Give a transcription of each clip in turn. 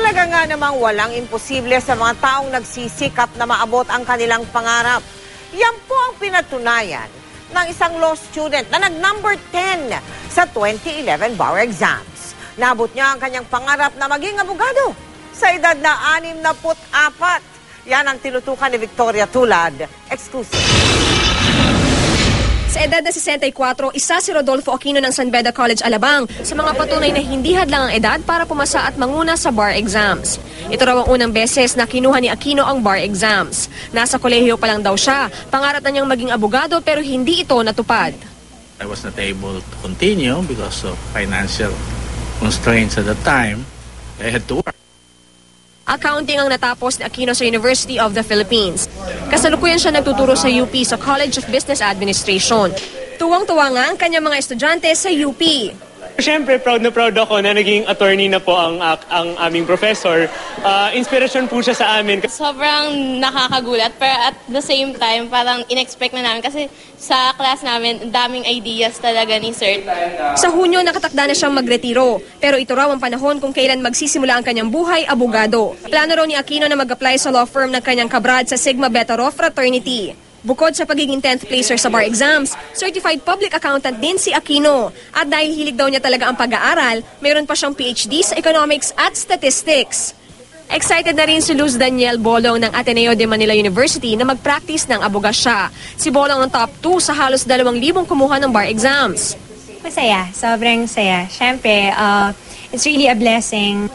Talaga nga namang walang imposible sa mga taong nagsisikap na maabot ang kanilang pangarap. Yan po ang pinatunayan ng isang law student na nag-number 10 sa 2011 bar exams. Naabot niya ang kanyang pangarap na maging abogado sa edad na 64. Yan ang tinutukan ni Victoria Tulad. Exclusive. Sa edad na 64, isa si Rodolfo Aquino ng San Beda College, Alabang sa mga patunay na hindi hadlang ang edad para pumasa at manguna sa bar exams. Ito raw ang unang beses na kinuha ni Aquino ang bar exams. Nasa kolehiyo pa lang daw siya. Pangarap na niyang maging abogado pero hindi ito natupad. I was not able to continue because of financial constraints at the time. I had to work. Accounting ang natapos ni Aquino sa University of the Philippines. Kasalukuyan siya nagtuturo sa UP sa College of Business Administration. Tuwang-tuwa nga ang kanyang mga estudyante sa UP. Siyempre, proud na proud ako na naging attorney na po ang aming professor. Inspirasyon po siya sa amin. Sobrang nakakagulat pero at the same time parang in-expect na namin kasi sa class namin daming ideas talaga ni Sir. Sa Hunyo, nakatakda na siyang magretiro. Pero ito raw ang panahon kung kailan magsisimula ang kanyang buhay abogado. Plano raw ni Aquino na mag-apply sa law firm ng kanyang kabrad sa Sigma Beta Rho Fraternity. Bukod sa pagiging 10th placer sa bar exams, certified public accountant din si Aquino. At dahil hilig daw niya talaga ang pag-aaral, mayroon pa siyang PhD sa economics at statistics. Excited na rin si Luz Daniel Bolong ng Ateneo de Manila University na mag-practice ng abogasya. Si Bolong ang top 2 sa halos 2,000 kumuha ng bar exams. Masaya, sobrang saya. Siyempre, it's really a blessing.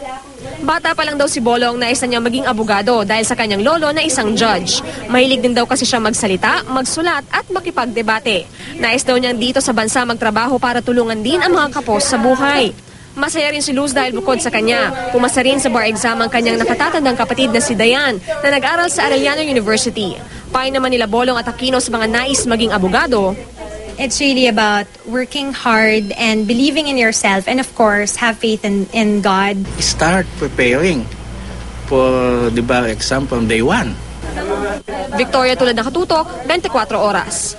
Bata pa lang daw si Bolong na isa niyang maging abogado dahil sa kanyang lolo na isang judge. Mahilig din daw kasi siya magsalita, magsulat at makipagdebate. Nais daw niyang dito sa bansa magtrabaho para tulungan din ang mga kapos sa buhay. Masaya rin si Luz dahil bukod sa kanya, pumasa rin sa bar exam ang kanyang nakatatandang kapatid na si Dayan na nag-aral sa Arellano University. Payo naman nila Bolong at Aquino sa mga nais maging abogado. It's really about working hard and believing in yourself and of course, have faith in God. Start preparing for the bar exam from day one. Victoria Tulad ng Katutok, 24 Oras.